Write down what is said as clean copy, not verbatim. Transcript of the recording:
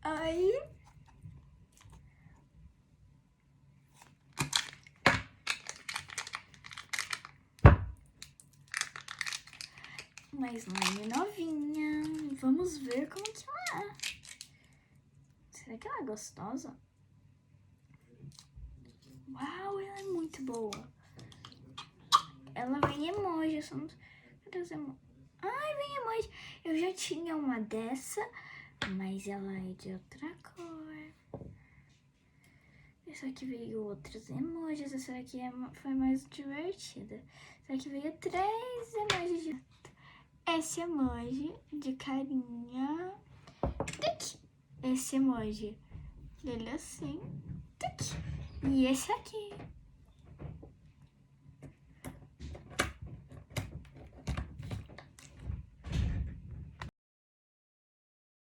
Ai. Uma slime novinha. Vamos ver como que ela é. Será que ela é gostosa? Uau, ela é muito boa. Ela vem emoji. Cadê os emoji? Ai, vem emoji. Eu já tinha uma dessa, mas ela é de outra cor. Essa aqui veio outros emojis. Essa aqui foi mais divertida. Essa aqui veio 3 emojis de... Esse emoji de carinha. Tic. Esse emoji dele assim. Tic. E esse aqui.